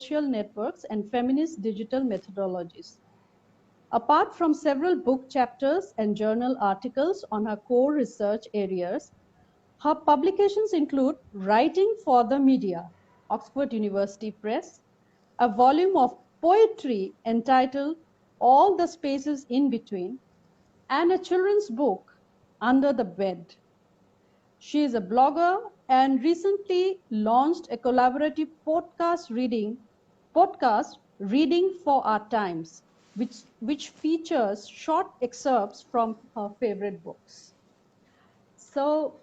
social networks and feminist digital methodologies. Apart from several book chapters and journal articles on her core research areas, her publications include Writing for the Media, Oxford University Press, a volume of poetry entitled All the Spaces in Between, and a children's book, Under the Bed. She is a blogger and recently launched a collaborative podcast Reading for Our Times, which features short excerpts from her favorite books. So,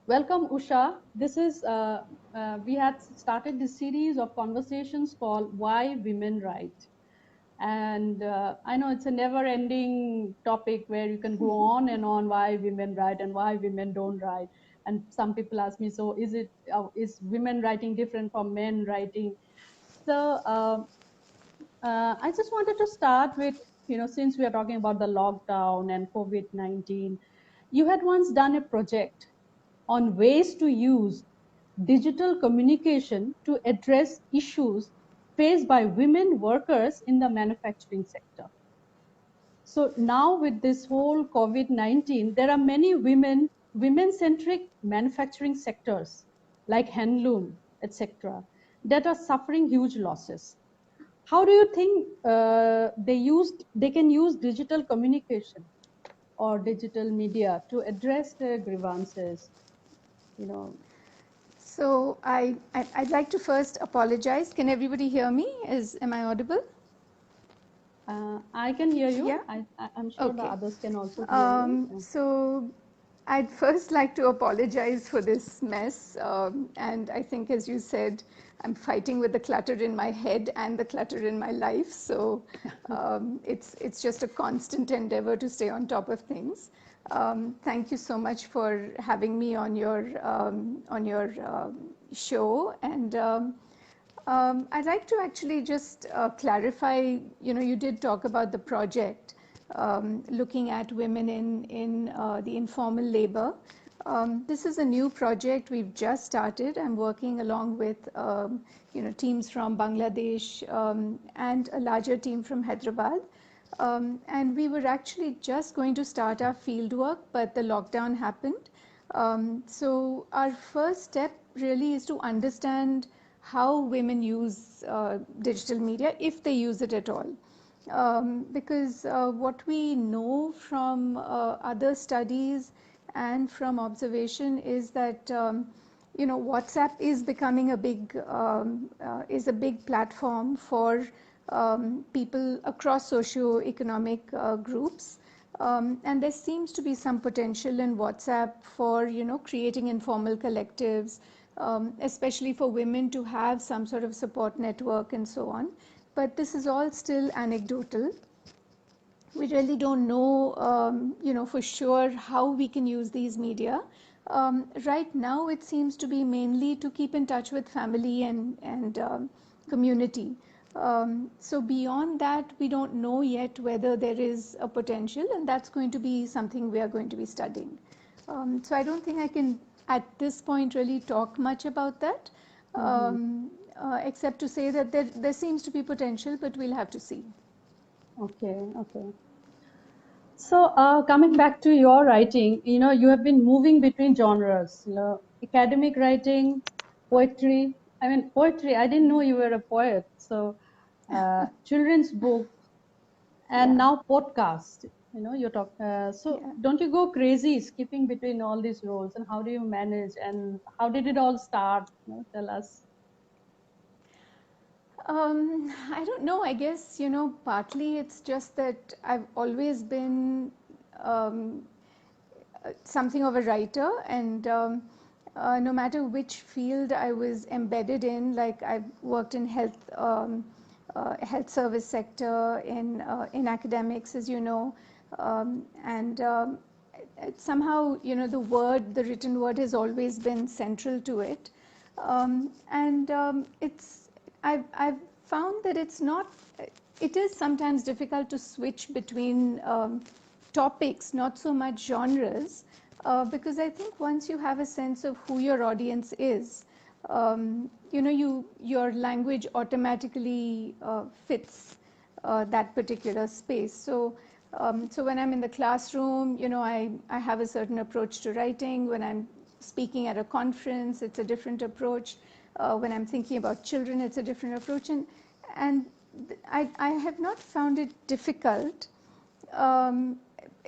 welcome, Usha. We had started this series of conversations called Why Women Write. And I know it's a never ending topic where you can go on and on why women write and why women don't write. And some people ask me, so is women writing different from men writing? So I just wanted to start with, since we are talking about the lockdown and COVID-19, you had once done a project on ways to use digital communication to address issues faced by women workers in the manufacturing sector. So now with this whole COVID-19, there are many women-centric manufacturing sectors like handloom, etc., that are suffering huge losses. How do you think they can use digital communication or digital media to address their grievances? You know, So I'd like to first apologize. Can everybody hear me? Am I audible? I can hear you. Yeah. I'm sure the Okay. others can also hear you. So I'd first like to apologize for this mess. And I think, as you said, I'm fighting with the clutter in my head and the clutter in my life. So it's just a constant endeavor to stay on top of things. Thank you so much for having me on your show. And I'd like to actually just clarify, you did talk about the project looking at women in the informal labor. This is a new project we've just started. I'm working along with teams from Bangladesh and a larger team from Hyderabad. And we were actually just going to start our field work, but the lockdown happened. So our first step really is to understand how women use digital media, if they use it at all. Because what we know from other studies and from observation is that WhatsApp is becoming a big platform for people across socio-economic groups. And there seems to be some potential in WhatsApp for creating informal collectives, especially for women to have some sort of support network and so on. But this is all still anecdotal. We really don't know, for sure how we can use these media. Right now, it seems to be mainly to keep in touch with family and community. So beyond that, we don't know yet whether there is a potential, and that's going to be something we are going to be studying. So I don't think I can, at this point, really talk much about that, except to say that there seems to be potential, but we'll have to see. Okay. So coming back to your writing, you have been moving between genres, academic writing, poetry. I mean, poetry, I didn't know you were a poet. So children's book, and Yeah. now podcast, you're talking. So Yeah. don't you go crazy skipping between all these roles, and how do you manage, and how did it all start? Tell us. I don't know. I guess, partly it's just that I've always been um, something of a writer, and no matter which field I was embedded in, like I've worked in health service sector, in academics, as you know, and somehow, the written word has always been central to it. And I've found that it is sometimes difficult to switch between topics, not so much genres, because I think once you have a sense of who your audience is, your language automatically fits that particular space. So when I'm in the classroom, I have a certain approach to writing. When I'm speaking at a conference, it's a different approach. When I'm thinking about children, it's a different approach. And I have not found it difficult. um,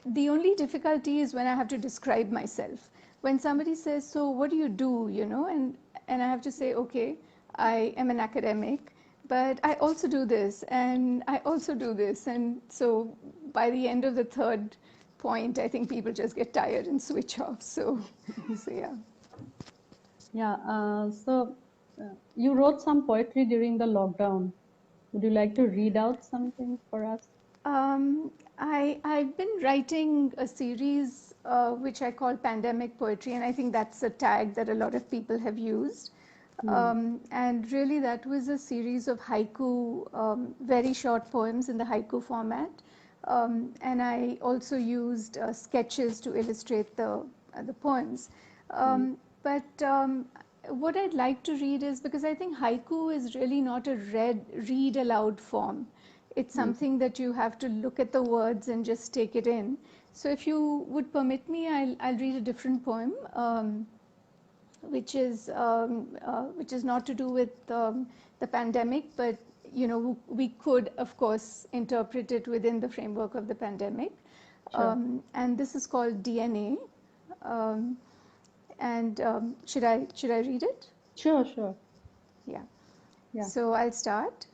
the only difficulty is when I have to describe myself. When somebody says, "So what do you do?" And I have to say, "Okay, I am an academic, but I also do this, and I also do this." And so by the end of the third point, I think people just get tired and switch off. So yeah. Yeah. You wrote some poetry during the lockdown. Would you like to read out something for us? Um, I've been writing a series which I call Pandemic Poetry, and I think that's a tag that a lot of people have used. Hmm. And really, that was a series of haiku, very short poems in the haiku format. And I also used sketches to illustrate the poems. Hmm. But what I'd like to read is, because I think haiku is really not a read aloud form. It's Hmm. something that you have to look at the words and just take it in. So if you would permit me, I'll read a different poem, which is not to do with the pandemic, but we could, of course, interpret it within the framework of the pandemic. Sure. And this is called DNA. Um, and should I read it? Sure. Sure. Yeah. Yeah. So I'll start.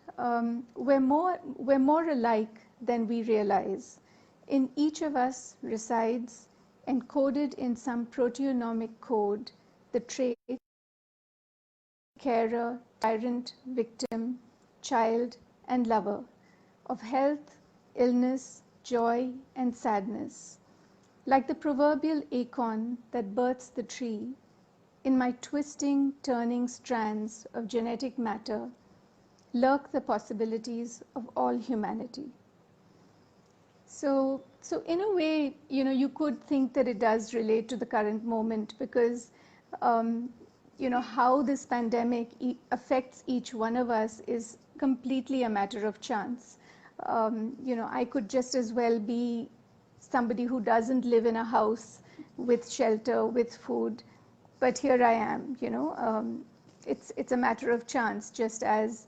We're more alike than we realize. In each of us resides, encoded in some proteomic code, the trait carer, tyrant, victim, child, and lover, of health, illness, joy, and sadness. Like the proverbial acorn that births the tree, in my twisting, turning strands of genetic matter lurk the possibilities of all humanity. So in a way, you could think that it does relate to the current moment, because, um, how this pandemic affects each one of us is completely a matter of chance. I could just as well be somebody who doesn't live in a house with shelter, with food, but here I am. It's a matter of chance, just as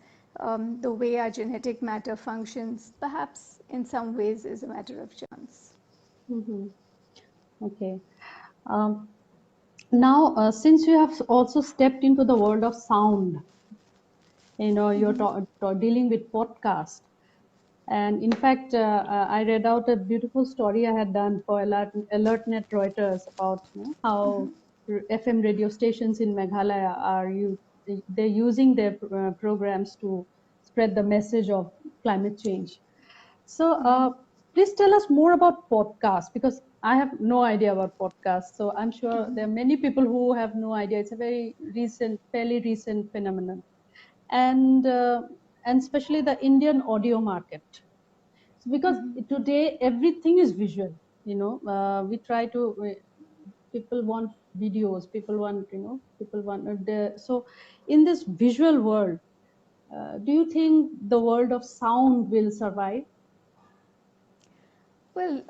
the way our genetic matter functions, perhaps in some ways, is a matter of chance. Hmm. Okay. Um, Now, since you have also stepped into the world of sound, you're dealing with podcast. And in fact, I read out a beautiful story I had done for AlertNet Reuters about how FM radio stations in Meghalaya they're using their programs to spread the message of climate change. So, please tell us more about podcasts, because I have no idea about podcasts. So I'm sure there are many people who have no idea. It's a very recent, fairly recent phenomenon, and uh, and especially the Indian audio market. So because today everything is visual, we try to. People want videos. People want so in this visual world. Do you think the world of sound will survive? Well,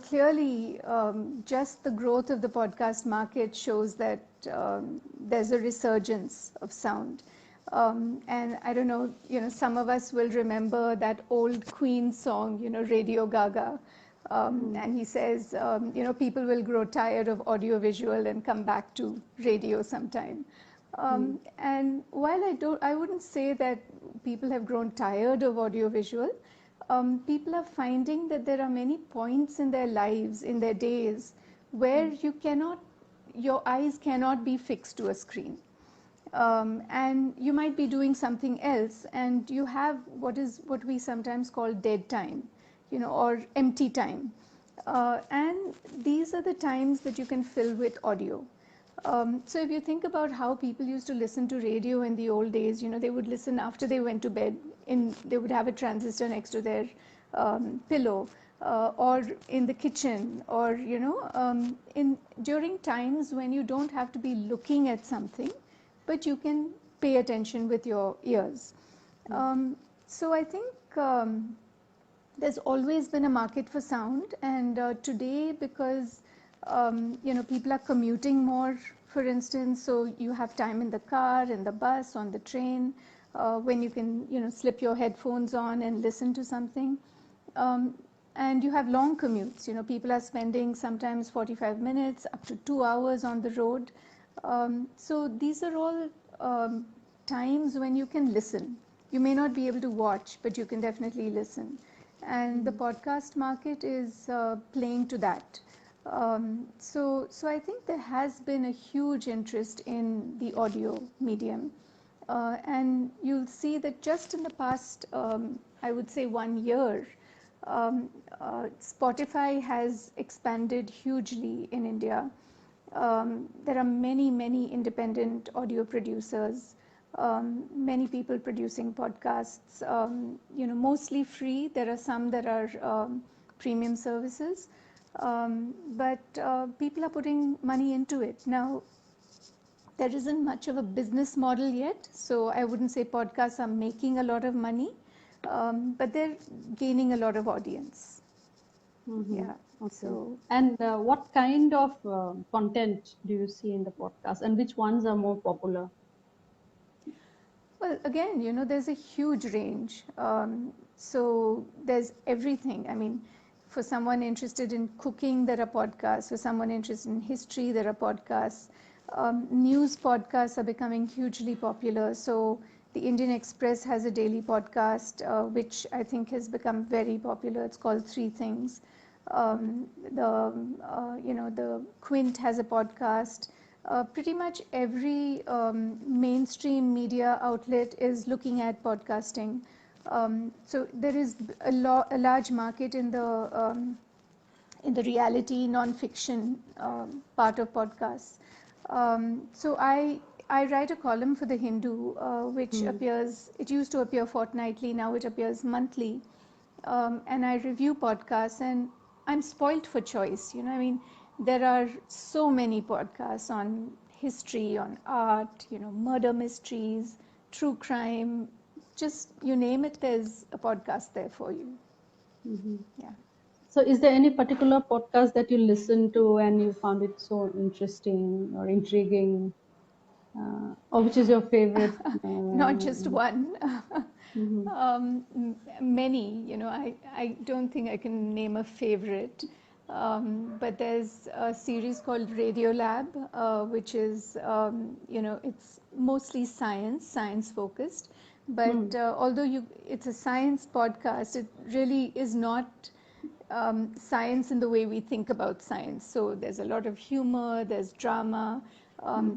clearly, just the growth of the podcast market shows that there's a resurgence of sound. And I don't know, some of us will remember that old Queen song, Radio Gaga. Hmm. And he says, people will grow tired of audiovisual and come back to radio sometime. Hmm. And while I wouldn't say that people have grown tired of audiovisual, people are finding that there are many points in their lives, in their days, where your eyes cannot be fixed to a screen. And you might be doing something else, and you have what we sometimes call dead time, or empty time. And these are the times that you can fill with audio. So if you think about how people used to listen to radio in the old days, they would listen after they went to bed. They would have a transistor next to their pillow, or in the kitchen, or in during times when you don't have to be looking at something, but you can pay attention with your ears. So I think there's always been a market for sound, and today, because people are commuting more, for instance, so you have time in the car, in the bus, on the train, when you can slip your headphones on and listen to something. And you have long commutes. People are spending sometimes 45 minutes up to 2 hours on the road. So these are all times when you can listen. You may not be able to watch, but you can definitely listen. And the podcast market is playing to that. So I think there has been a huge interest in the audio medium. And you'll see that just in the past, I would say 1 year, Spotify has expanded hugely in India. There are many, many independent audio producers, many people producing podcasts, mostly free. There are some that are premium services, but people are putting money into it. Now, there isn't much of a business model yet, so I wouldn't say podcasts are making a lot of money, but they're gaining a lot of audience. Yeah. Okay. So, And what kind of content do you see in the podcast, and which ones are more popular? well, again, there's a huge range. So there's everything. I mean, for someone interested in cooking, there are podcasts. For someone interested in history, there are podcasts. News podcasts are becoming hugely popular. So the Indian Express has a daily podcast, which I think has become very popular. It's called Three Things. The Quint has a podcast. Pretty much every mainstream media outlet is looking at podcasting. So there is a large market in the reality non-fiction part of podcasts. So I write a column for the Hindu, which appears. It used to appear fortnightly. Now it appears monthly, and I review podcasts, and I'm spoilt for choice. I mean, there are so many podcasts on history, on art, murder mysteries, true crime, just you name it, there's a podcast there for you. Yeah. So is there any particular podcast that you listened to and you found it so interesting or intriguing? Or which is your favorite? Not just one. Mhm. Many, I don't think I can name a favorite. But there's a series called Radiolab, which is, it's mostly science focused. But although it's a science podcast, it really is not science in the way we think about science. So there's a lot of humor, there's drama.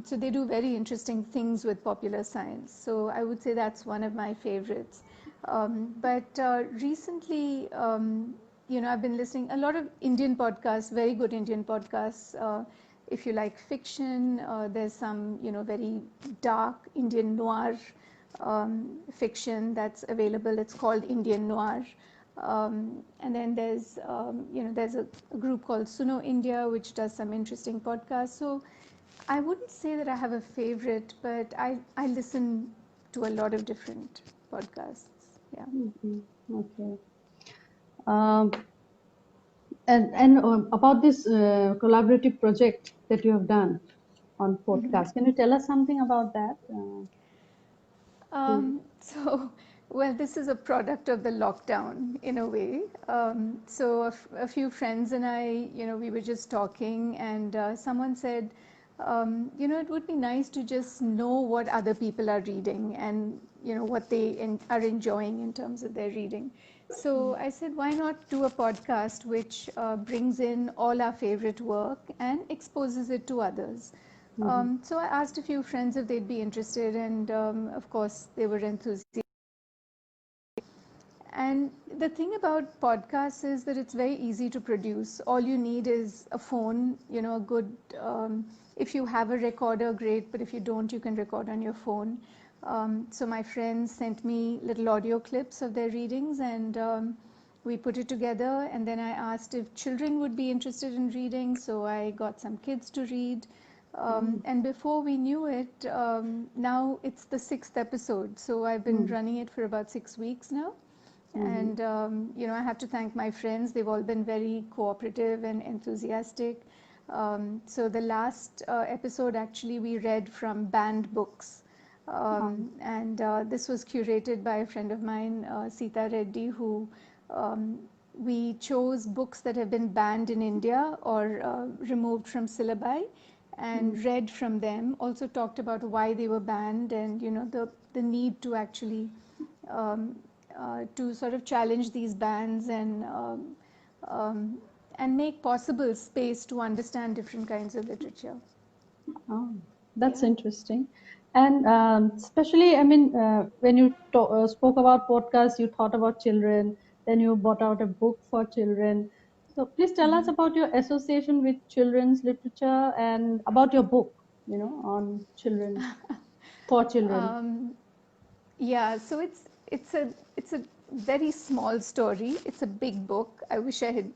So they do very interesting things with popular science. So I would say that's one of my favorites. But recently, I've been listening a lot of Indian podcasts, very good Indian podcasts. If you like fiction, there's some, very dark Indian noir fiction that's available. It's called Indian Noir. And then there's a group called Suno India, which does some interesting podcasts. So I wouldn't say that I have a favorite, but I listen to a lot of different podcasts. Yeah. Okay. And about this collaborative project that you have done on podcast, can you tell us something about that? So, well, this is a product of the lockdown in a way. So a few friends and I, we were just talking, and someone said, it would be nice to just know what other people are reading and, what they are enjoying in terms of their reading. So I said, why not do a podcast which brings in all our favorite work and exposes it to others? So I asked a few friends if they'd be interested, and of course they were enthusiastic. And the thing about podcasts is that it's very easy to produce. All you need is a phone, a good, if you have a recorder, great, but if you don't, you can record on your phone. So my friends sent me little audio clips of their readings, and we put it together. And then I asked if children would be interested in reading, so I got some kids to read. And before we knew it, now it's the 6th episode. So I've been running it for about 6 weeks now. And, I have to thank my friends. They've all been very cooperative and enthusiastic. So the last episode, actually, we read from banned books. And this was curated by a friend of mine, Sita Reddy, who we chose books that have been banned in India or removed from syllabi and read from them. Also talked about why they were banned and the need to actually to sort of challenge these bans and make possible space to understand different kinds of literature. Oh, that's interesting. And especially, I mean, when you spoke about podcasts, you thought about children, then you brought out a book for children. So please tell us about your association with children's literature and about your book, on children, for children. Yeah, so it's a very small story. It's a big book. I wish I had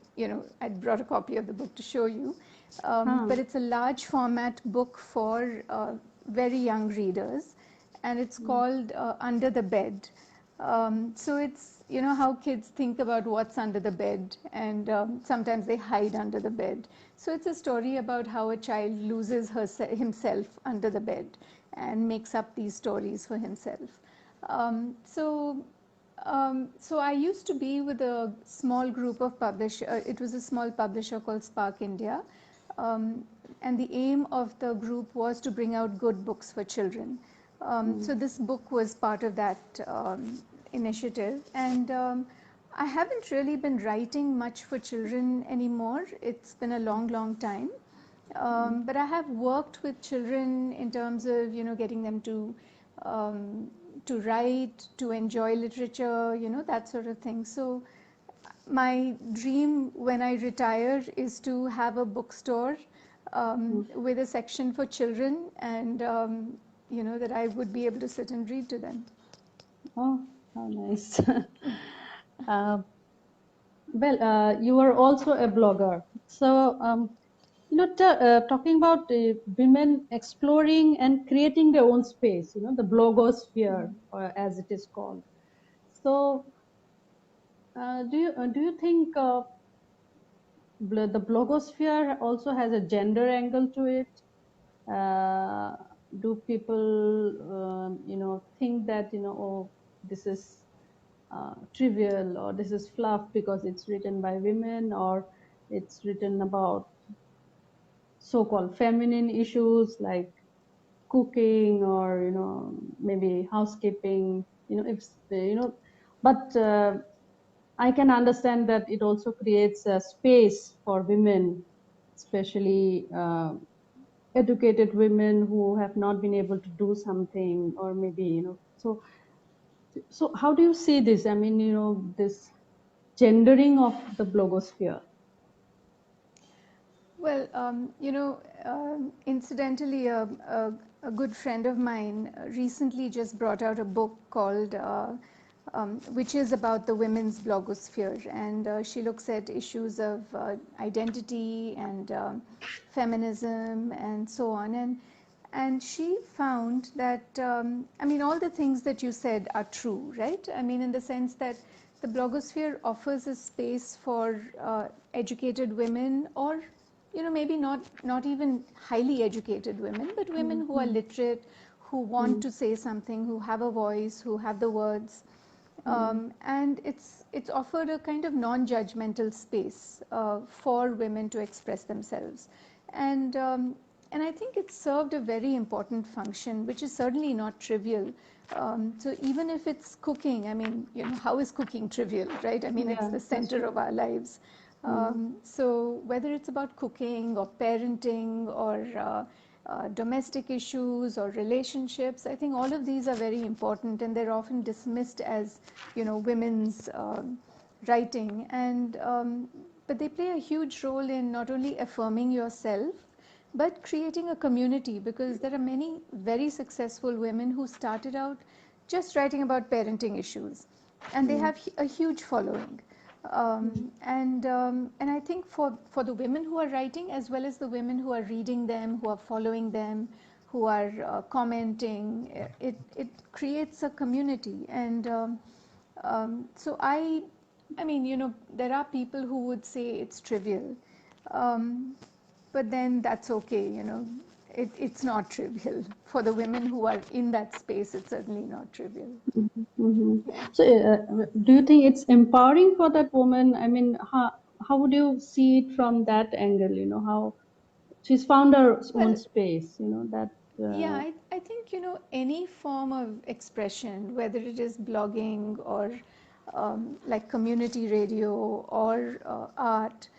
I'd brought a copy of the book to show you, but it's a large format book for very young readers, and it's called Under the Bed. So it's how kids think about what's under the bed, and sometimes they hide under the bed. So it's a story about how a child loses himself under the bed and makes up these stories for himself. So I used to be with a small group of publishers. It was a small publisher called Spark India. And the aim of the group was to bring out good books for children. So this book was part of that initiative. And I haven't really been writing much for children anymore. It's been a long, long time. But I have worked with children in terms of, getting them to write, to enjoy literature, that sort of thing. So my dream when I retire is to have a bookstore with a section for children, and that I would be able to sit and read to them. Oh, how nice. Well, you are also a blogger. So, talking about women exploring and creating their own space, the blogosphere, as it is called. So, do you think the blogosphere also has a gender angle to it? Do people, think that, oh, this is trivial, or this is fluff because it's written by women, or it's written about so-called feminine issues like cooking, or maybe housekeeping, if but I can understand that it also creates a space for women, especially educated women who have not been able to do something, or maybe so how do you see this? I mean, this gendering of the blogosphere. Well, incidentally, a good friend of mine recently just brought out a book called, which is about the women's blogosphere, and she looks at issues of identity and feminism and so on. And she found that, I mean, all the things that you said are true, right? I mean, in the sense that the blogosphere offers a space for educated women, or maybe not even highly educated women, but women who are literate, who want to say something, who have a voice, who have the words. And it's offered a kind of non-judgmental space for women to express themselves. And I think it served a very important function, which is certainly not trivial. So even if it's cooking, I mean, how is cooking trivial, right? I mean, it's the center of our lives. So whether it's about cooking or parenting or domestic issues or relationships, I think all of these are very important, and they're often dismissed as, women's writing. And but they play a huge role in not only affirming yourself, but creating a community, because there are many very successful women who started out just writing about parenting issues, and they have a huge following. And I think for the women who are writing, as well as the women who are reading them, who are following them, who are commenting, it creates a community. And so I mean, there are people who would say it's trivial, um, but then that's okay. It's not trivial. For the women who are in that space, it's certainly not trivial. Yeah. So, do you think it's empowering for that woman? I mean, how would you see it from that angle? How she's found her own Well, space. That. yeah, I think, any form of expression, whether it is blogging or like community radio or art,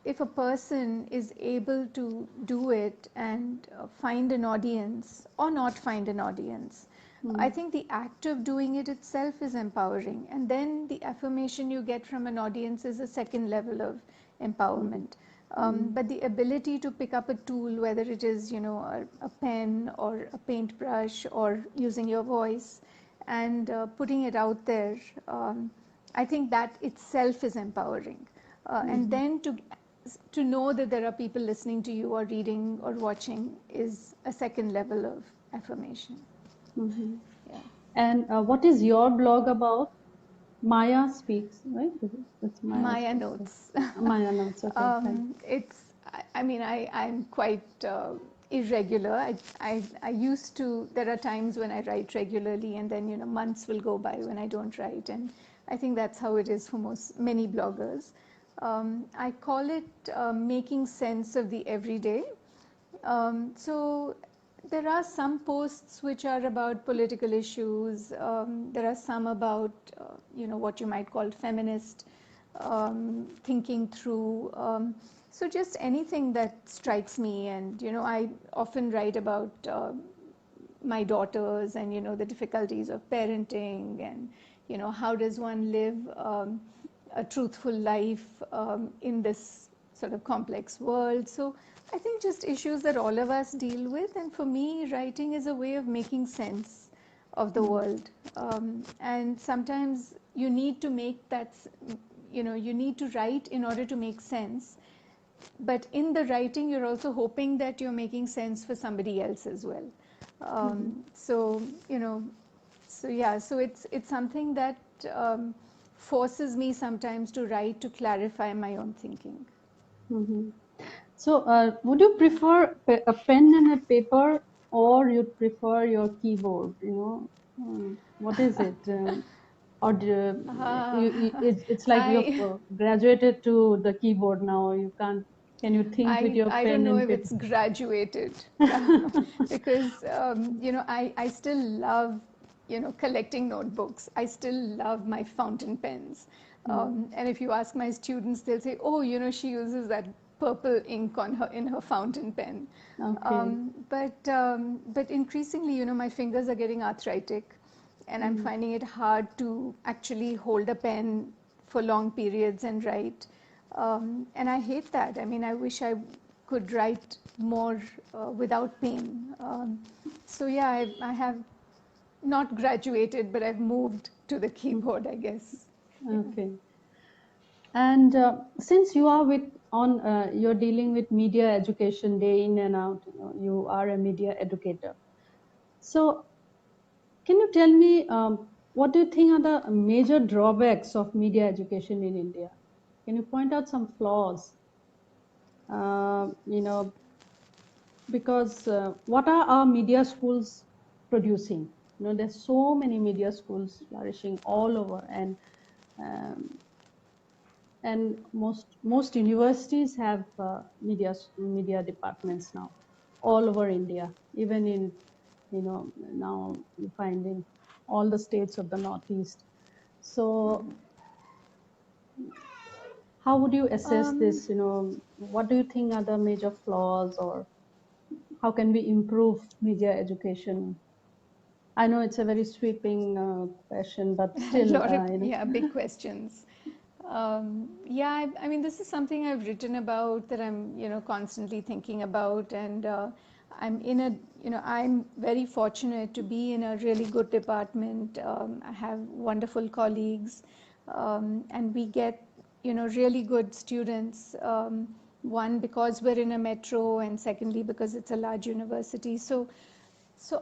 if a person is able to do it and find an audience or not find an audience, I think the act of doing it itself is empowering. And then the affirmation you get from an audience is a second level of empowerment. But the ability to pick up a tool, whether it is, a pen or a paintbrush or using your voice and putting it out there, I think that itself is empowering. And then to know that there are people listening to you or reading or watching is a second level of affirmation. Mhm. Yeah. And what is your blog about? Maya Speaks, right? That's Maya Maya Speaks. Notes. Maya Notes. Okay, fine. I mean, I'm quite irregular. I used to, there are times when I write regularly, and then, months will go by when I don't write. And I think that's how it is for many bloggers. I call it making sense of the everyday. So there are some posts which are about political issues. There are some about, what you might call feminist thinking through. So just anything that strikes me, and I often write about my daughters and the difficulties of parenting, and how does one live a truthful life in this sort of complex world. So I think just issues that all of us deal with, and for me writing is a way of making sense of the world. And sometimes you need to make that, you need to write in order to make sense, but in the writing you're also hoping that you're making sense for somebody else as well. So so yeah, so it's something that forces me sometimes to write to clarify my own thinking. Mm-hmm. So, would you prefer a pen and a paper, or you'd prefer your keyboard? What is it? Or it's like you I have graduated to the keyboard now. You can't. Can you think with your I don't pen know and if paper? it's graduated because I still love collecting notebooks. I still love my fountain pens. And if you ask my students, they'll say, "Oh, she uses that purple ink on her in her fountain pen." Okay. But increasingly, my fingers are getting arthritic, and I'm finding it hard to actually hold a pen for long periods and write. And I hate that. I mean, I wish I could write more without pain. So yeah, I have not graduated, but I've moved to the keyboard, I guess. Yeah. Okay. And since you are you're dealing with media education day in and out. You are a media educator. So, can you tell me what do you think are the major drawbacks of media education in India? Can you point out some flaws? Uh, you know, because what are our media schools producing? There's so many media schools flourishing all over, um, and most universities have media departments now, all over India. Even in now you find in all the states of the Northeast. So how would you assess Um, this? What do you think are the major flaws, or how can we improve media education? I know it's a very sweeping question, but a still, lot of, yeah, big questions. Yeah, I mean, this is something I've written about, that I'm, constantly thinking about, and I'm in a, I'm very fortunate to be in a really good department. I have wonderful colleagues. and we get, really good students. One, because we're in a metro, and secondly, because it's a large university. So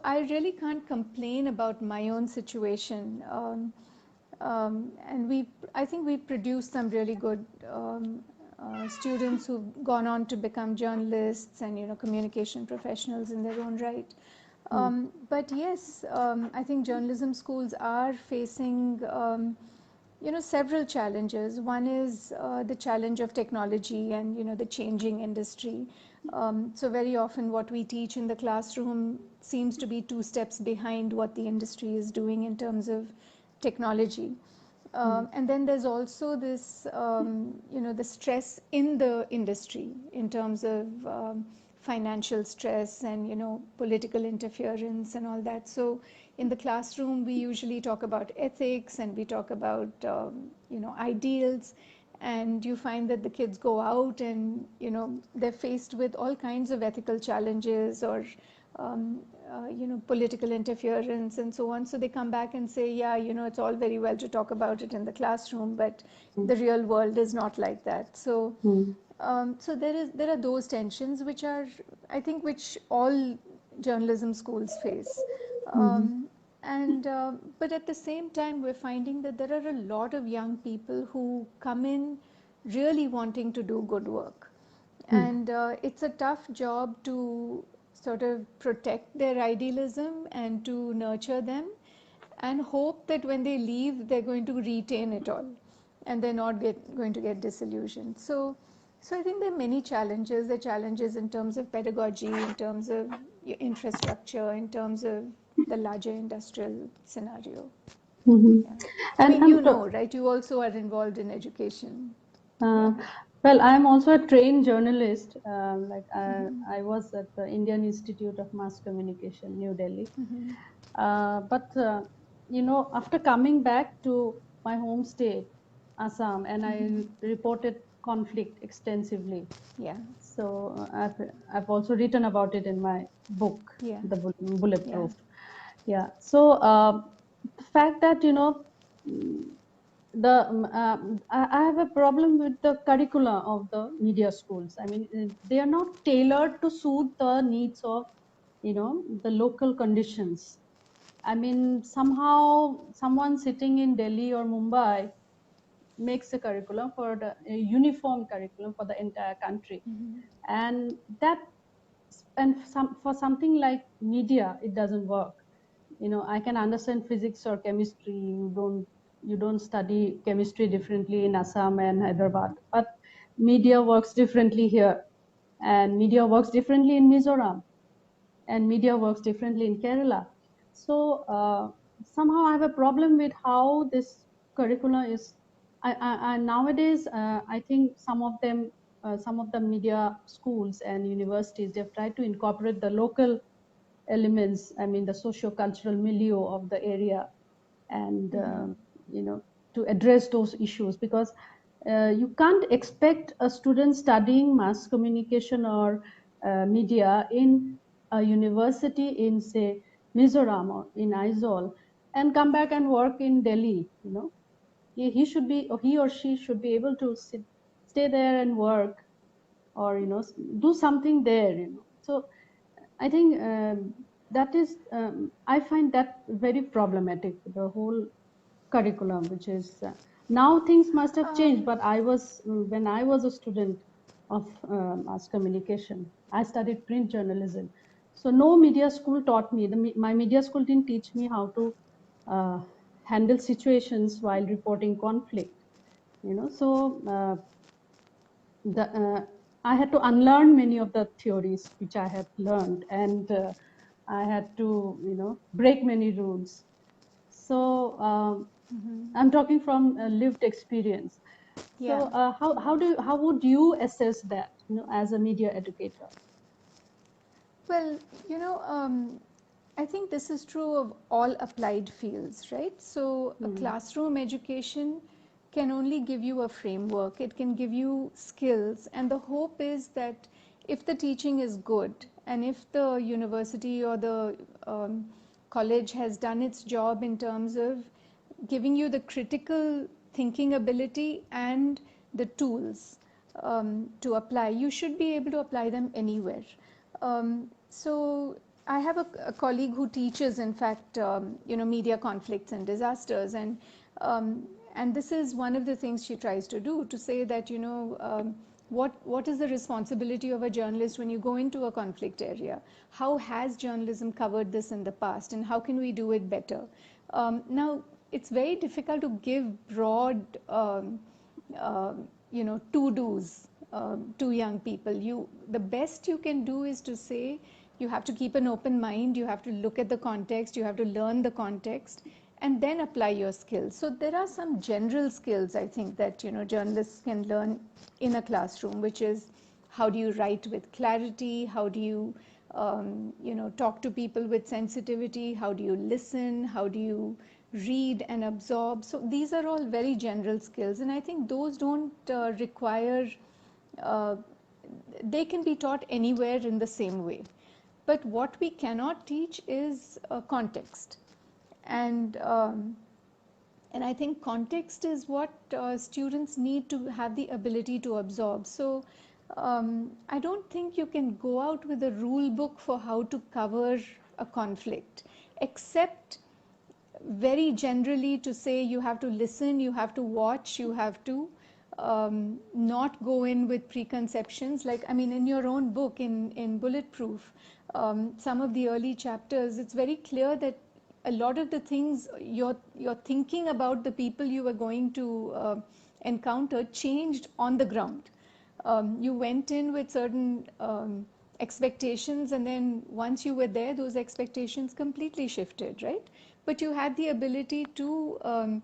I really can't complain about my own situation. And I think we've produced some really good students who've gone on to become journalists and, communication professionals in their own right. But yes, I think journalism schools are facing, several challenges. One is the challenge of technology and, the changing industry. So very often what we teach in the classroom seems to be two steps behind what the industry is doing in terms of technology. And then there's also this, the stress in the industry in terms of financial stress and, political interference and all that. So in the classroom, we usually talk about ethics and we talk about, ideals. And you find that the kids go out and, they're faced with all kinds of ethical challenges or political interference and so on. So they come back and say, yeah, it's all very well to talk about it in the classroom, but the real world is not like that. So, so there are those tensions which are, I think, which all journalism schools face. But at the same time, we're finding that there are a lot of young people who come in really wanting to do good work. And it's a tough job to sort of protect their idealism and to nurture them and hope that when they leave, they're going to retain it all and they're not going to get disillusioned. So I think there are many challenges. There are challenges in terms of pedagogy, in terms of infrastructure, in terms of the larger industrial scenario. Mhm. Yeah. I And mean, right? You also are involved in education. Uh, well, I'm also a trained journalist. I was at the Indian Institute of Mass Communication, New Delhi. But after coming back to my home state, Assam, and I reported conflict extensively. Yeah. So I've also written about it in my book, Yeah. The Bulletproof. Yeah. So the fact that I have a problem with the curricula of the media schools. I mean, they are not tailored to suit the needs of the local conditions. I mean, somehow someone sitting in Delhi or Mumbai makes a curriculum for a uniform curriculum for the entire country, and for something like media, it doesn't work. I can understand physics or chemistry. You don't study chemistry differently in Assam and Hyderabad, but media works differently here, and media works differently in Mizoram, and media works differently in Kerala. So somehow I have a problem with how this curricula is. I nowadays I think some of the media schools and universities, they've tried to incorporate the local elements. I mean, the socio-cultural milieu of the area, and to address those issues, because you can't expect a student studying mass communication or media in a university in, say, Mizoram or in Aizawl, and come back and work in Delhi. He should be, or he or she should be able to stay there and work, or do something there. So I think I find that very problematic, the whole curriculum, which is now things must have changed. But when I was a student of mass communication, I studied print journalism. So no media school taught me. My media school didn't teach me how to handle situations while reporting conflict. So I had to unlearn many of the theories which I had learned, and I had to, break many rules. So I'm talking from lived experience. So how would you assess that, as a media educator? Well, I think this is true of all applied fields, right? So, a classroom education can only give you a framework, it can give you skills, and the hope is that if the teaching is good and if the university or the college has done its job in terms of giving you the critical thinking ability and the tools to apply. You should be able to apply them anywhere. So I have a colleague who teaches, in fact, media conflicts and disasters, um, and this is one of the things she tries to do, to say that, what is the responsibility of a journalist when you go into a conflict area? How has journalism covered this in the past, and how can we do it better? Now, it's very difficult to give broad, uh, to-dos to young people. The best you can do is to say you have to keep an open mind, you have to look at the context, you have to learn the context, and then apply your skills. So there are some general skills, I think, that journalists can learn in a classroom, which is, how do you write with clarity, how do you talk to people with sensitivity, how do you listen, how do you read and absorb. So these are all very general skills, and I think those don't require, uh, they can be taught anywhere in the same way. But what we cannot teach is context. And I think context is what students need to have the ability to absorb. So I don't think you can go out with a rule book for how to cover a conflict, except very generally to say you have to listen, you have to watch, you have to not go in with preconceptions. Like, I mean, in your own book, in Bulletproof, some of the early chapters, it's very clear that a lot of the things you're thinking about the people you were going to encounter changed on the ground. You went in with certain expectations, and then once you were there, those expectations completely shifted, right? But you had the ability to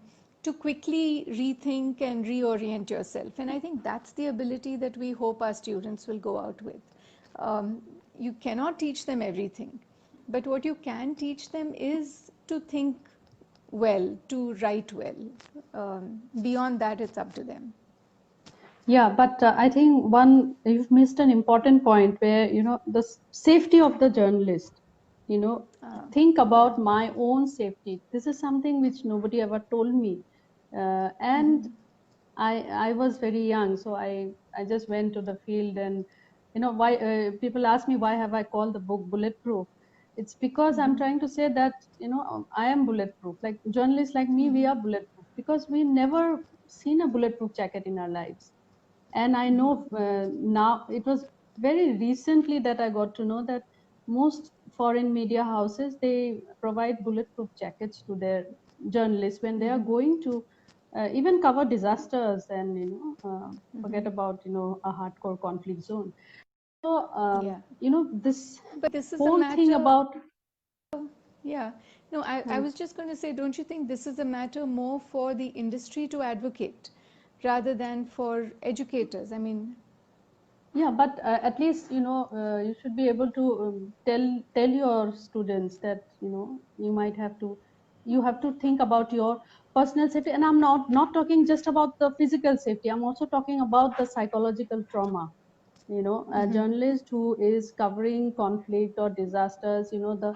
quickly rethink and reorient yourself, and I think that's the ability that we hope our students will go out with. You cannot teach them everything, but what you can teach them is to think well, to write well. Beyond that, it's up to them. Yeah, but I think you've missed an important point where, the safety of the journalist, think about my own safety. This is something which nobody ever told me. And I was very young, so I just went to the field, and, why people ask me, why have I called the book Bulletproof? It's because I'm trying to say that, I am bulletproof. Like journalists like me, we are bulletproof because we never seen a bulletproof jacket in our lives. And I know now, it was very recently that I got to know that most foreign media houses, they provide bulletproof jackets to their journalists when they are going to even cover disasters and, forget about, a hardcore conflict zone. So Yeah. this But this is a whole thing matter, about, yeah. No, I was just going to say, don't you think this is a matter more for the industry to advocate rather than for educators? I mean, yeah, but at least, you should be able to tell your students that, you have to think about your personal safety. And I'm not talking just about the physical safety, I'm also talking about the psychological trauma. A journalist who is covering conflict or disasters, the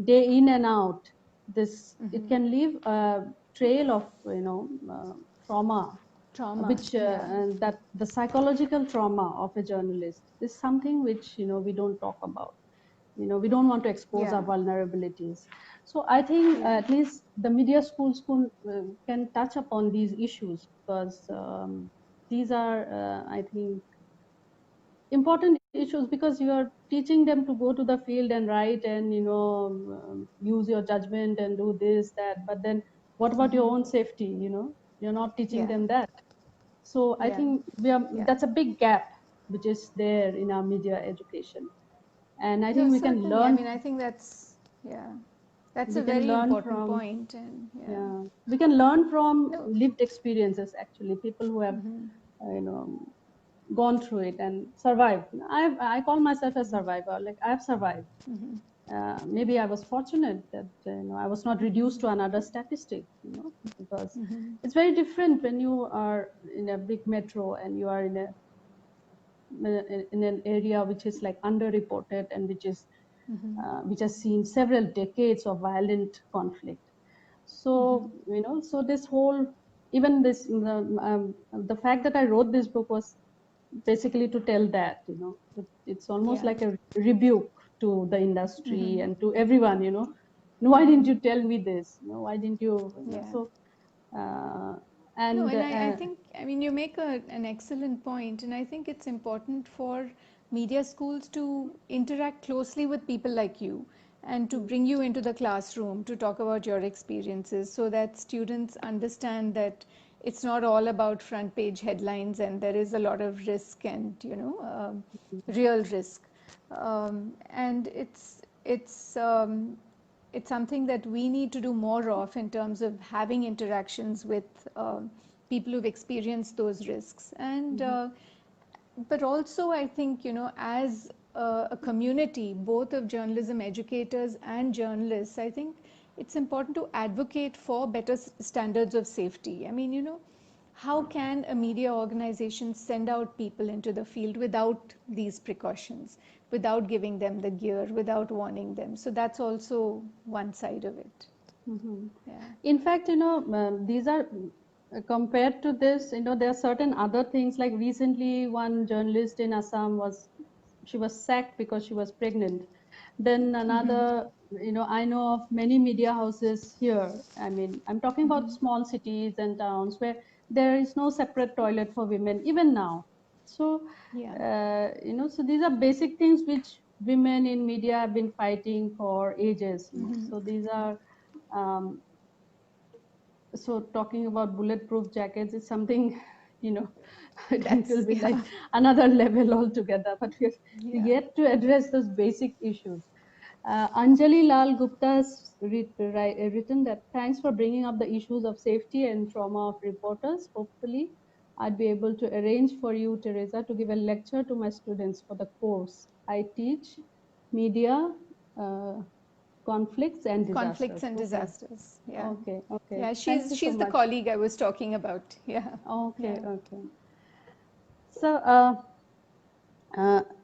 day in and out, this it can leave a trail of, trauma, trauma. which Yeah. and that the psychological trauma of a journalist is something which, we don't talk about. We don't want to expose Yeah. our vulnerabilities. So I think Yeah. at least the media schools can touch upon these issues, because these are, I think, important issues, because you are teaching them to go to the field and write and, use your judgment and do this, that. But then what about your own safety? You're not teaching Yeah. them that. So I Yeah. think Yeah. that's a big gap which is there in our media education. And I No, think we can certainly. I learn mean, I think yeah, that's we a can very learn important from point, and yeah. yeah, we can learn from No. lived experiences, actually, people who have, you know, gone through it and survived. I call myself a survivor. Like, I've survived. Maybe I was fortunate that, I was not reduced to another statistic, because it's very different when you are in a big metro and you are in an area which is like underreported, and which has seen several decades of violent conflict. So, so this whole even the fact that I wrote this book was basically to tell that, it's almost Yeah. like a rebuke to the industry Mm-hmm. and to everyone, why didn't you tell me this? Why didn't you? Yeah. So, uh, No, and and I think, I mean, you make an excellent point, and I think it's important for media schools to interact closely with people like you and to bring you into the classroom to talk about your experiences so that students understand that it's not all about front page headlines and there is a lot of risk and, real risk. And it's something that we need to do more of in terms of having interactions with people who've experienced those risks. And but also, I think, as a community, both of journalism educators and journalists, I think it's important to advocate for better standards of safety. I mean, how can a media organization send out people into the field without these precautions, without giving them the gear, without warning them? So that's also one side of it. Yeah. in fact, these are compared to this, there are certain other things. Like recently, one journalist in Assam she was sacked because she was pregnant. Then another, I know of many media houses here. I mean, I'm talking about small cities and towns where there is no separate toilet for women, even now. So, Yeah. so these are basic things which women in media have been fighting for ages. So these are, um, so talking about bulletproof jackets is something, you know, it will That's, be like yeah. another level altogether. But we have Yeah. yet to address those basic issues. Anjali Lal Gupta has written that thanks for bringing up the issues of safety and trauma of reporters. Hopefully, I'd be able to arrange for you, Teresa, to give a lecture to my students for the course. I teach media, uh, conflicts and Conflicts disasters. and Okay, disasters. Yeah. okay. Yeah, Thank you so she's the much. colleague I was talking about. Yeah. Okay, Yeah. okay. So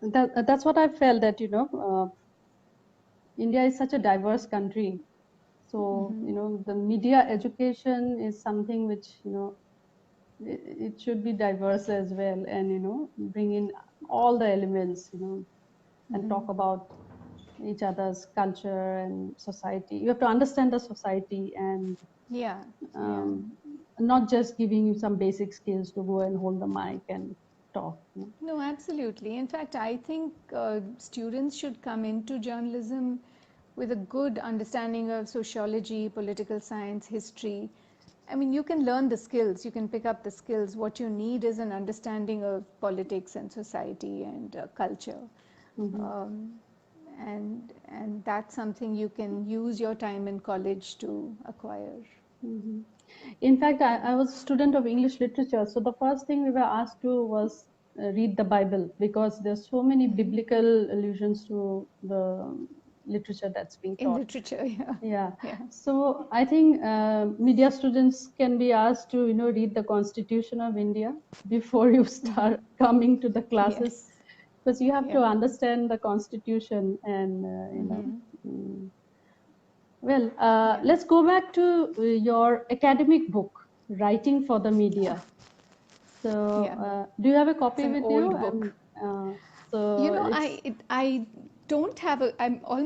that's what I felt, that India is such a diverse country. So the media education is something which it should be diverse as well, and bring in all the elements, and talk about each other's culture and society. You have to understand the society, and Yeah. Yeah. um, not just giving you some basic skills to go and hold the mic and talk. No, absolutely. In fact, I think students should come into journalism with a good understanding of sociology, political science, history. I mean, you can learn the skills, you can pick up the skills. What you need is an understanding of politics and society and culture. Mhm. Um, and that's something you can use your time in college to acquire. Mhm. In fact, I was a student of English literature, so the first thing we were asked to was read the Bible, because there's so many biblical allusions to the literature that's being In taught. literature. Yeah. Yeah. Yeah. So I think media students can be asked to read the Constitution of India before you start coming to the classes, Yes. because you have to Yeah. understand the Constitution, and mm, well, Yeah. let's go back to your academic book, Writing for the Media. So, Yeah. do you have a It's copy an with you? old book. So it's I don't have a. I'm all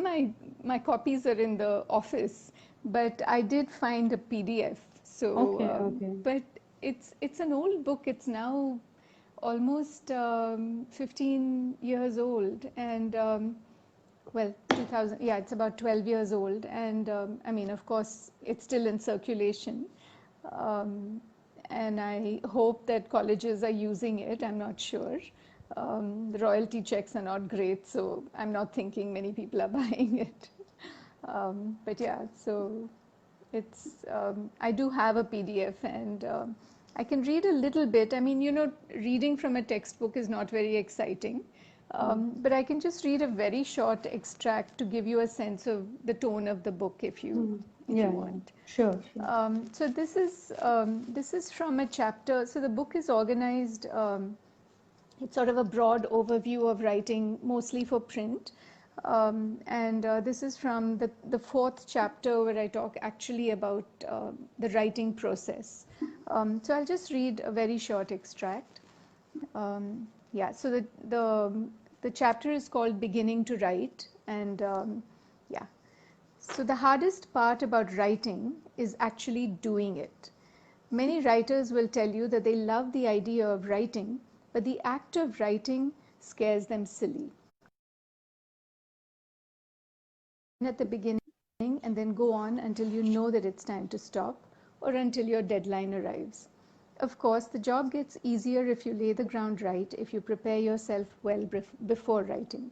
my copies are in the office, but I did find a PDF. So, okay, okay. but it's an old book. It's now almost 15 years old, and well, 2000. Yeah, it's about 12 years old, and I mean, of course, it's still in circulation. Um, and I hope that colleges are using it. I'm not sure. The royalty checks are not great, so I'm not thinking many people are buying it. But yeah, so I do have a PDF, and I can read a little bit. I mean, reading from a textbook is not very exciting. But I can just read a very short extract to give you a sense of the tone of the book Mm. if you Yeah, want. sure, sure. So this is from a chapter. So the book is organized. It's sort of a broad overview of writing, mostly for print. And this is from the fourth chapter where I talk actually about the writing process. So I'll just read a very short extract. Yeah, so the chapter is called Beginning to Write, and yeah. So the hardest part about writing is actually doing it. Many writers will tell you that they love the idea of writing, but the act of writing scares them silly. At the beginning and then go on until you know that it's time to stop or until your deadline arrives. Of course, the job gets easier if you lay the ground right, if you prepare yourself well before writing.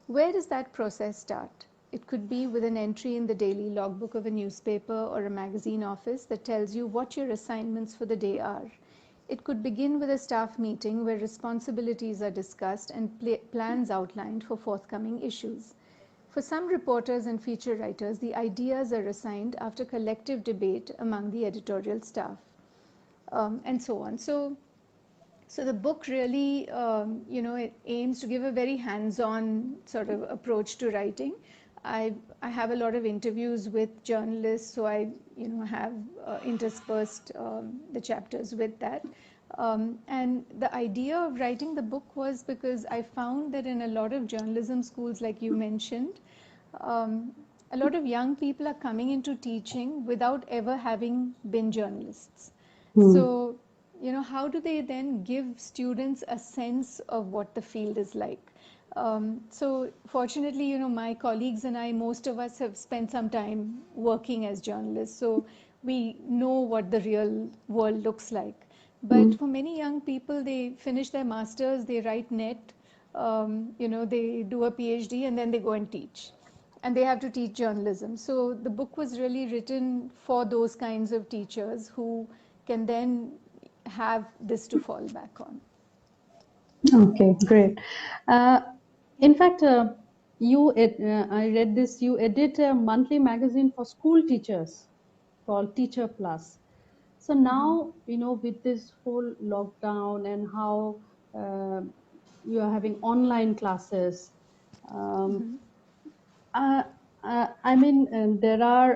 Where does that process start? It could be with an entry in the daily logbook of a newspaper or a magazine office that tells you what your assignments for the day are. It could begin with a staff meeting where responsibilities are discussed and plans outlined for forthcoming issues. For some reporters and feature writers, the ideas are assigned after collective debate among the editorial staff, and so on. So the book really, it aims to give a very hands-on sort of approach to writing. I have a lot of interviews with journalists, so I, have interspersed the chapters with that. And the idea of writing the book was because I found that in a lot of journalism schools, like you mentioned, um, a lot of young people are coming into teaching without ever having been journalists. So, how do they then give students a sense of what the field is like? So fortunately, my colleagues and I, most of us have spent some time working as journalists, so we know what the real world looks like. But for many young people, they finish their masters, they write net, they do a PhD, and then they go and teach. And they have to teach journalism. So the book was really written for those kinds of teachers who can then have this to fall back on. Okay, great. Uh, in fact, I read this, you edit a monthly magazine for school teachers called Teacher Plus. So now, with this whole lockdown and how you are having online classes, um, uh, I mean, there are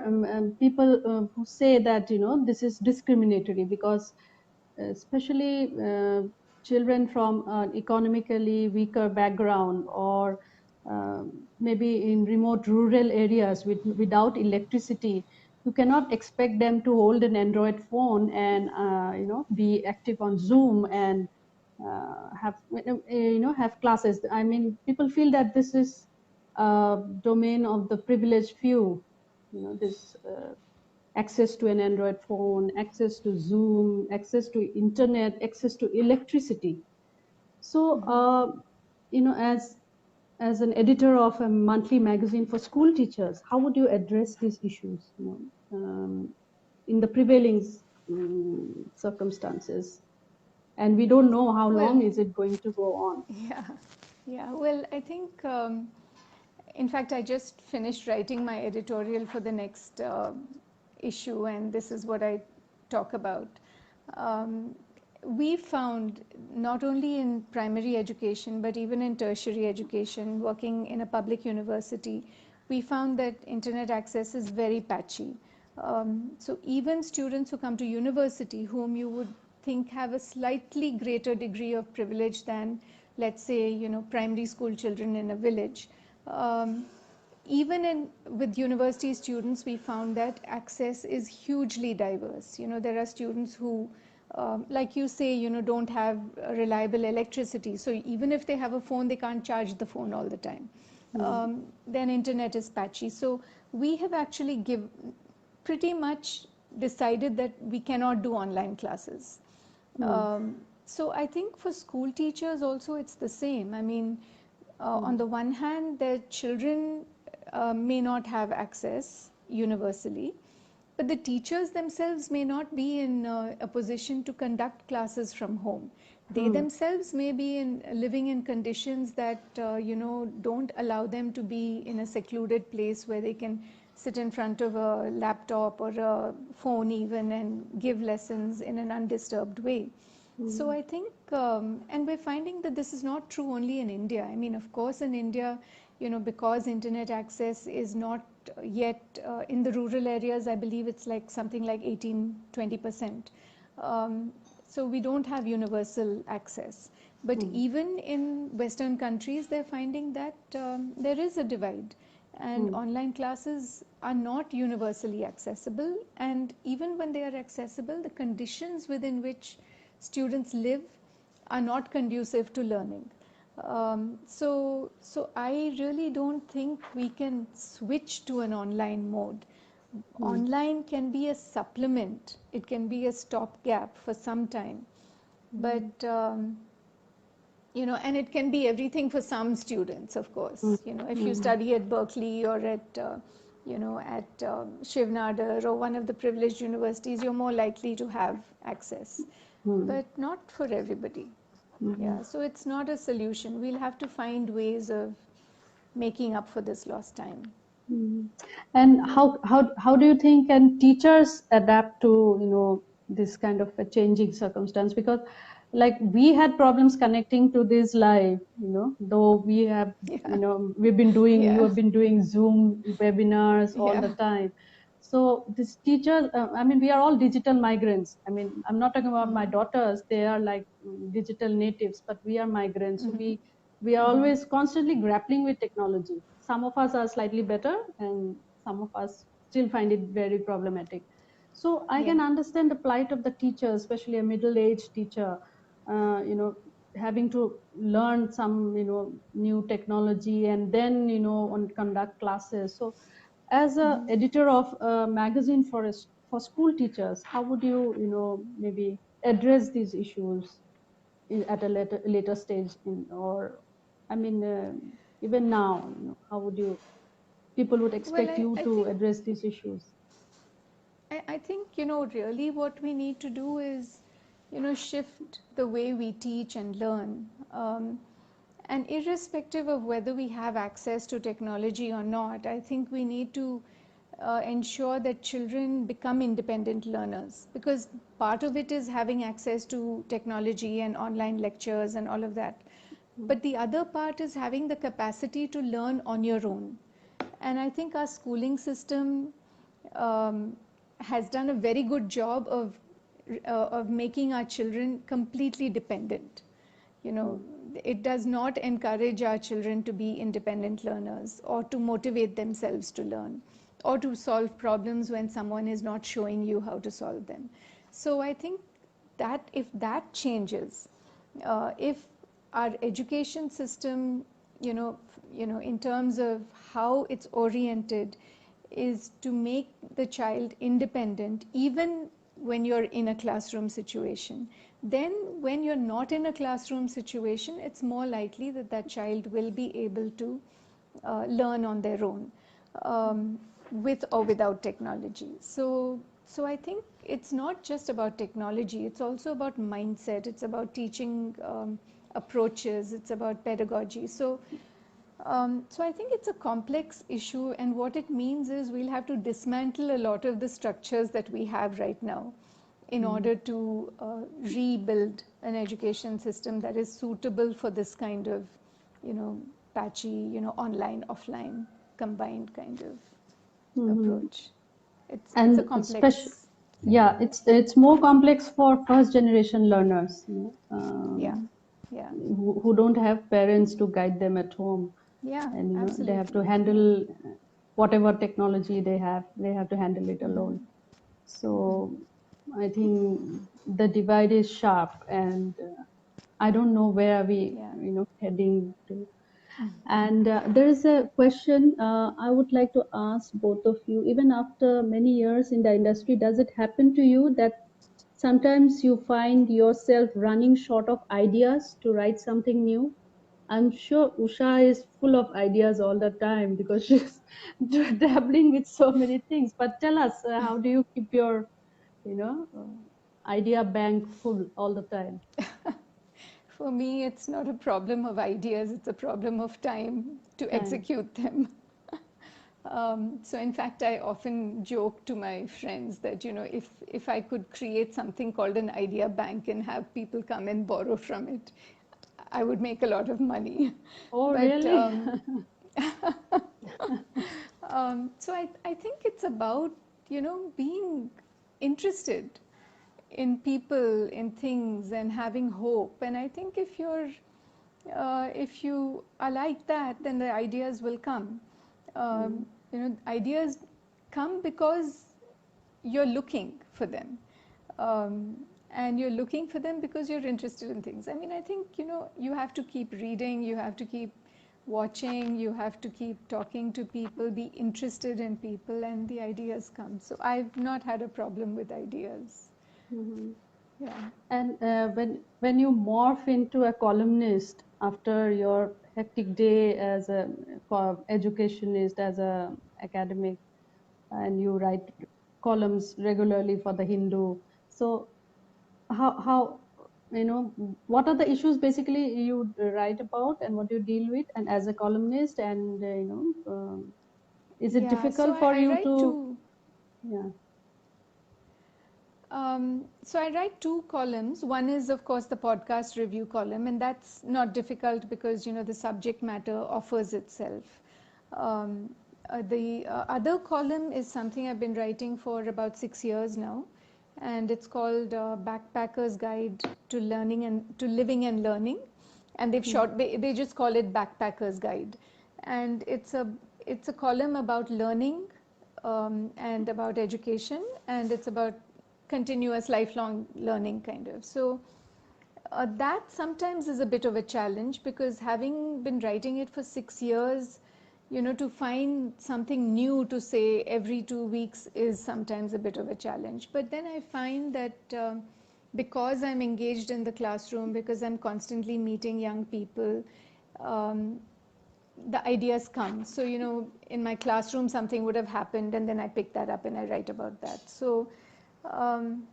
people who say that, this is discriminatory because especially children from economically weaker background or maybe in remote rural areas without electricity, you cannot expect them to hold an Android phone and be active on Zoom and have classes. I mean, people feel that this is domain of the privileged few. This access to an Android phone, access to Zoom, access to internet, access to electricity. So, as an editor of a monthly magazine for school teachers, how would you address these issues? In the prevailing circumstances, and we don't know how long is it going to go on. Yeah. Well, I think, in fact, I just finished writing my editorial for the next issue, and this is what I talk about. Um, we found, not only in primary education, but even in tertiary education, working in a public university, we found that internet access is very patchy. So even students who come to university, whom you would think have a slightly greater degree of privilege than, let's say, primary school children in a village, even with university students, we found that access is hugely diverse. There are students who, like you say, don't have reliable electricity. So even if they have a phone, they can't charge the phone all the time. Then internet is patchy. So we have actually pretty much decided that we cannot do online classes. So I think for school teachers also it's the same. I mean, on the one hand, their children may not have access universally, but the teachers themselves may not be in a position to conduct classes from home. They themselves may be living in conditions that don't allow them to be in a secluded place where they can sit in front of a laptop or a phone even and give lessons in an undisturbed way. So I think, and we're finding that this is not true only in India. I mean, of course, in India, because internet access is not yet in the rural areas, I believe it's like something like 18-20%. So we don't have universal access. But even in Western countries, they're finding that there is a divide, and online classes are not universally accessible. And even when they are accessible, the conditions within which students live are not conducive to learning. So I really don't think we can switch to an online mode. Online can be a supplement, it can be a stopgap for some time, but and it can be everything for some students, of course. If you study at Berkeley or at Shiv Nadar or one of the privileged universities, you're more likely to have access, but not for everybody. Yeah, so it's not a solution. We'll have to find ways of making up for this lost time. And how do you think can teachers adapt to this kind of a changing circumstance? Because like we had problems connecting to this live, though we have we've been doing you have been doing Zoom webinars all the time. So these teachers, I mean, we are all digital migrants. I mean, I'm not talking about my daughters; they are like digital natives, but we are migrants. So we are always constantly grappling with technology. Some of us are slightly better, and some of us still find it very problematic. So I can understand the plight of the teacher, especially a middle-aged teacher, having to learn some new technology and then on conduct classes. So as a editor of a magazine for school teachers, how would you maybe address these issues at a later stage or I mean even now, how would people would expect you to address these issues? I think, really what we need to do is, shift the way we teach and learn. And irrespective of whether we have access to technology or not, I think we need to ensure that children become independent learners, because part of it is having access to technology and online lectures and all of that. But the other part is having the capacity to learn on your own. And I think our schooling system has done a very good job of making our children completely dependent. It does not encourage our children to be independent learners or to motivate themselves to learn or to solve problems when someone is not showing you how to solve them. So I think that if that changes, if our education system, in terms of how it's oriented, is to make the child independent even when you're in a classroom situation, then when you're not in a classroom situation, it's more likely that that child will be able to learn on their own, with or without technology. So I think it's not just about technology, it's also about mindset, it's about teaching approaches, it's about pedagogy. So I think it's a complex issue, and what it means is we'll have to dismantle a lot of the structures that we have right now in order to rebuild an education system that is suitable for this kind of, patchy, online, offline, combined kind of approach. It's a complex. It's more complex for first generation learners, who don't have parents to guide them at home. And Absolutely. they have to handle whatever technology they have to handle it alone. So I think the divide is sharp, and I don't know where are we heading to. And there is a question I would like to ask both of you. Even after many years in the industry, does it happen to you that sometimes you find yourself running short of ideas to write something new? I'm sure Usha is full of ideas all the time because she's dabbling with so many things. But tell us, how do you keep your, idea bank full all the time? For me, it's not a problem of ideas, it's a problem of time to execute them. So in fact, I often joke to my friends that, if I could create something called an idea bank and have people come and borrow from it, I would make a lot of money. Oh, really? So I think it's about, being interested in people, in things, and having hope. And I think if you are like that, then the ideas will come. Ideas come because you're looking for them. Um, and you're looking for them because you're interested in things. I mean, I think, you have to keep reading, you have to keep watching, you have to keep talking to people, be interested in people, and the ideas come. So I've not had a problem with ideas. Mhm. Yeah. And when you morph into a columnist after your hectic day as a educationist, as a academic, and you write columns regularly for the Hindu, so how what are the issues basically you write about and what you deal with, and as a columnist, and is it Yeah, so difficult I, for I you write to, two. yeah. So I write two columns. One is, of course, the podcast review column, and that's not difficult because the subject matter offers itself. The other column is something I've been writing for about 6 years now, and it's called Backpacker's Guide to Learning and to Living and Learning, and they just call it Backpacker's Guide, and it's a column about learning and about education, and it's about continuous lifelong learning kind of. So that sometimes is a bit of a challenge because having been writing it for 6 years, to find something new to say every 2 weeks is sometimes a bit of a challenge. But then I find that because I'm engaged in the classroom, because I'm constantly meeting young people, um, the ideas come. So, in my classroom, something would have happened, and then I pick that up and I write about that. Um,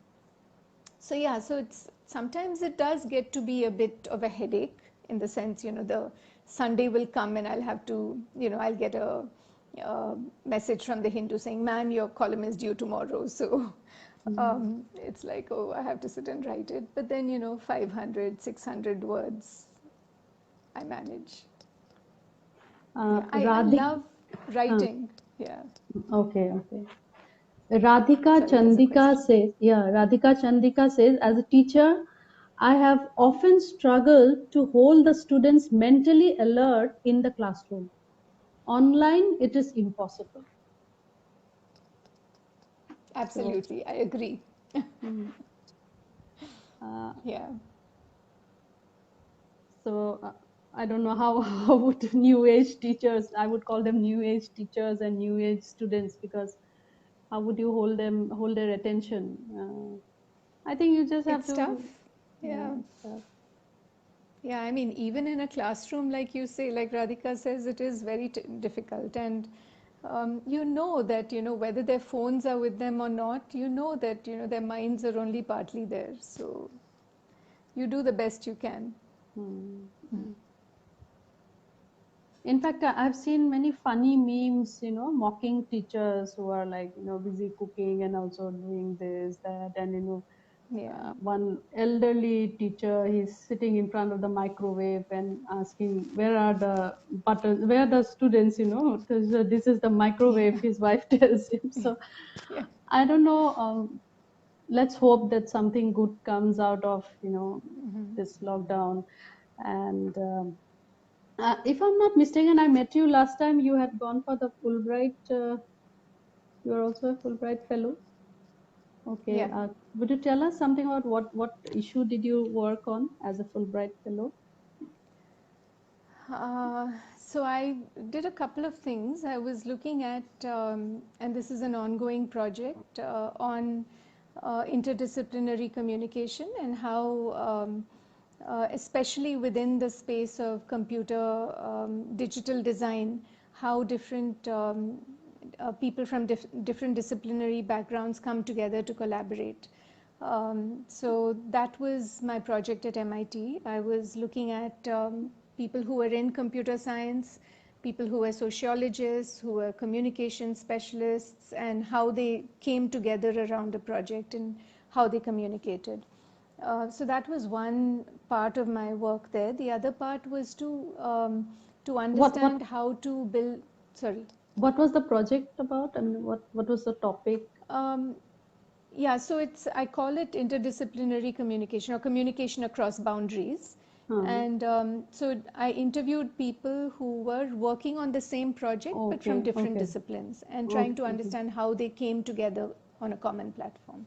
so yeah, so it's sometimes it does get to be a bit of a headache in the sense, the Sunday will come and I'll have to, I'll get a message from the Hindu saying, "Ma'am, your column is due tomorrow." So it's like, oh, I have to sit and write it. But then, 500, 600 words, I manage. Yeah, I Radhik, love uh, writing. Yeah. okay. Radhika Sorry, there's a Chandika question. says, yeah, Radhika Chandika says, as a teacher, I have often struggled to hold the students mentally alert in the classroom. Online, it is impossible. So, Absolutely, I agree. mm, uh, Yeah. so I don't know how, how would new age teachers, I would call them new age teachers and new age students, because how would you hold their attention? I think you just have It's tough. to, yeah, Yeah. it's tough. Yeah, I mean, even in a classroom, like you say, like Radhika says, it is very difficult. And you know that, whether their phones are with them or not, you know that, their minds are only partly there. So you do the best you can. Hmm. In fact, I've seen many funny memes, mocking teachers who are like, busy cooking and also doing this, that, and Yeah. one elderly teacher, he's sitting in front of the microwave and asking, "Where are the buttons? Where are the students?" This is the microwave. Yeah. His wife tells him. So Yeah. I don't know. Let's hope that something good comes out of this lockdown. And if I'm not mistaken, I met you last time. You had gone for the Fulbright. You are also a Fulbright fellow. Okay. Yeah. Would you tell us something about what issue did you work on as a Fulbright fellow? So I did a couple of things. I was looking at, and this is an ongoing project on interdisciplinary communication and how, especially within the space of computer digital design, how different people from different disciplinary backgrounds come together to collaborate. So that was my project at MIT. I was looking at people who were in computer science, people who were sociologists, who were communication specialists, and how they came together around a project and how they communicated. So that was one part of my work there. The other part was to to What understand how to build, sorry. what was the project about? I mean, what was the topic? Yeah, so I call it interdisciplinary communication or communication across boundaries. And so I interviewed people who were working on the same project but from Okay, different okay, disciplines and trying to okay. understand how they came together on a common platform.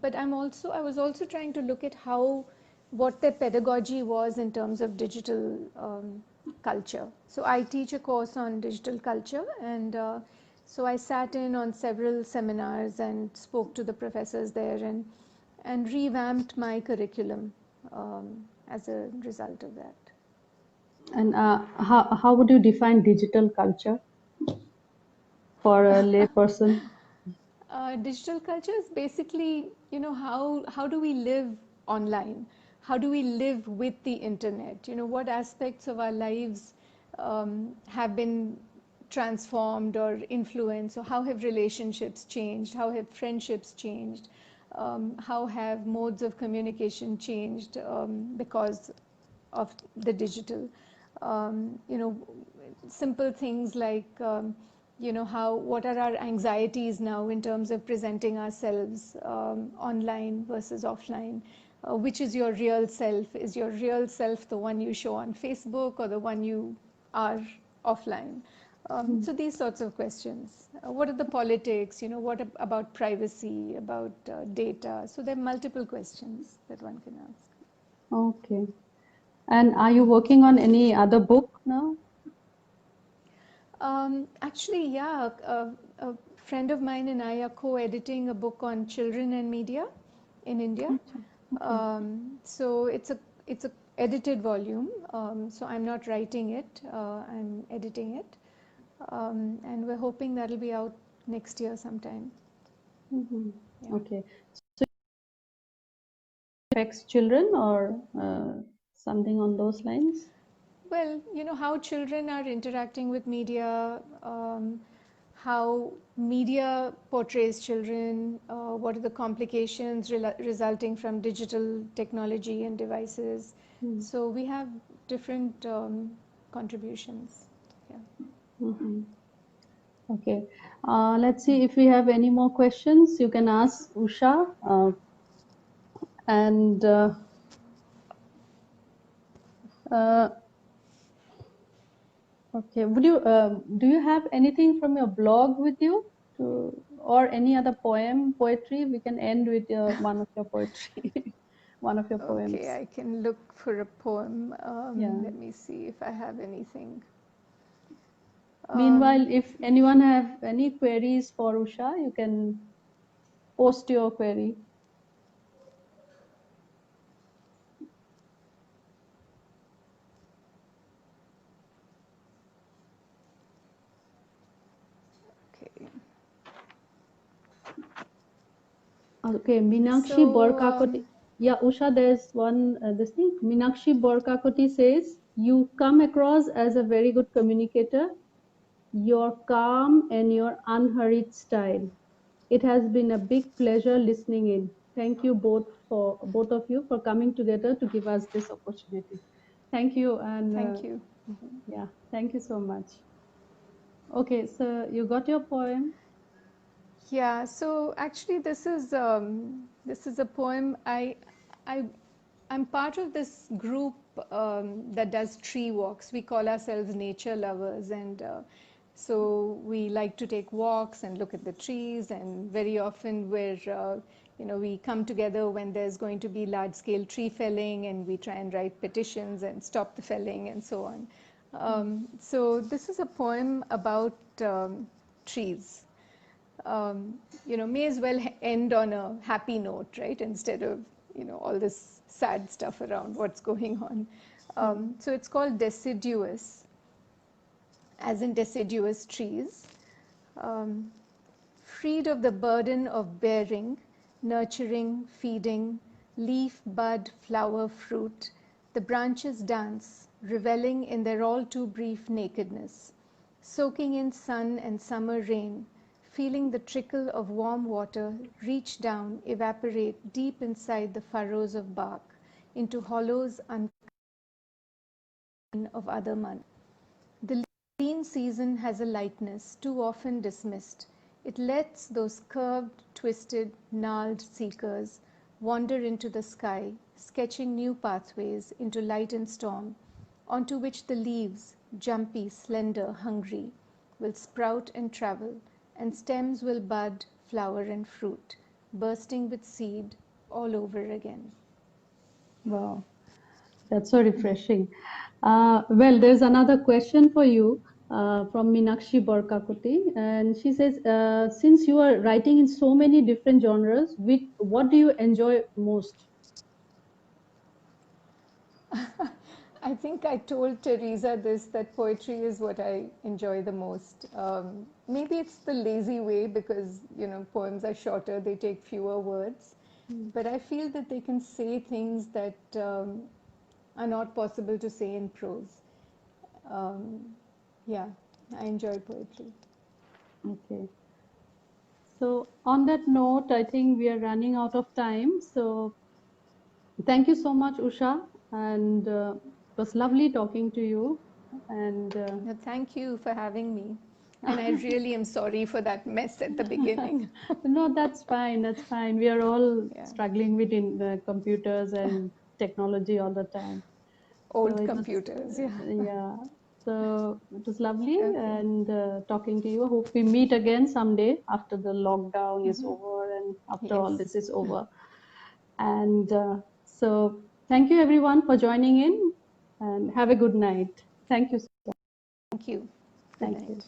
But I was also trying to look at what their pedagogy was in terms of digital culture. So I teach a course on digital culture, and so I sat in on several seminars and spoke to the professors there, and revamped my curriculum as a result of that. And how would you define digital culture for a layperson? Digital culture is basically, how do we live online? How do we live with the internet? What aspects of our lives have been transformed or influenced, or how have relationships changed? How have friendships changed? How have modes of communication changed because of the digital? Um, you know, Simple things like, what are our anxieties now in terms of presenting ourselves online versus offline? Which is your real self? Is your real self the one you show on Facebook or the one you are offline? So these sorts of questions. What are the politics? What about privacy, about data? So there are multiple questions that one can ask. Okay. And are you working on any other book now? Actually, yeah, a friend of mine and I are co-editing a book on children and media in India. Okay. So it's a edited volume. So I'm not writing it. I'm editing it, and we're hoping that'll be out next year sometime. Yeah. Okay. So affects children or something on those lines? Well, how children are interacting with media, how media portrays children, what are the complications resulting from digital technology and devices. So we have different contributions. Yeah. Okay. Let's see if we have any more questions. You can ask Usha. And okay, do you have anything from your blog with you, or any other poetry? We can end with one of your poetry, one of your poems. Okay, I can look for a poem. Yeah. Let me see if I have anything. Meanwhile, if anyone have any queries for Usha, you can post your query. Okay. Okay, Meenakshi So, Borkakoti. Yeah, Usha, there's one, this thing. Meenakshi Borkakoti says, you come across as a very good communicator. Your calm and your unhurried style. It has been a big pleasure listening in. Thank you both of you for coming together to give us this opportunity. Thank you, and thank you. yeah, thank you so much. Okay, so you got your poem. Yeah, so actually this is a poem. I I'm part of this group that does tree walks. We call ourselves nature lovers, and so we like to take walks and look at the trees. And very often we come together when there's going to be large scale tree felling, and we try and write petitions and stop the felling and so on. So this is a poem about trees. May as well end on a happy note, right? Instead of, all this sad stuff around what's going on. So it's called deciduous, as in deciduous trees. Um, Freed of the burden of bearing, nurturing, feeding, leaf, bud, flower, fruit, the branches dance, reveling in their all too brief nakedness, soaking in sun and summer rain, feeling the trickle of warm water reach down, evaporate deep inside the furrows of bark, into hollows of other months. green season has a lightness too often dismissed. It lets those curved, twisted, gnarled seekers wander into the sky, sketching new pathways into light and storm, onto which the leaves, jumpy, slender, hungry, will sprout and travel, and stems will bud, flower, and fruit, bursting with seed all over again. Wow, that's so refreshing. Well, there's another question for you from Minakshi Borkakuti, and she says, since you are writing in so many different genres, what do you enjoy most? I think I told Teresa this, that poetry is what I enjoy the most. Maybe it's the lazy way because, poems are shorter, they take fewer words. But I feel that they can say things that are not possible to say in prose. Yeah, I enjoy poetry. Okay. So on that note, I think we are running out of time. So thank you so much, Usha, and it was lovely talking to you. And Thank you for having me. And I really am sorry for that mess at the beginning. no, that's fine. That's fine. We are all Yeah. struggling with the computers and technology all the time. So Old it was, computers, yeah. yeah. So it was lovely Okay. and talking to you. Hope we meet again someday after the lockdown is over and after all Yes. this is over. And so thank you everyone for joining in and have a good night. Thank you. Thank you. Good Thank night. you.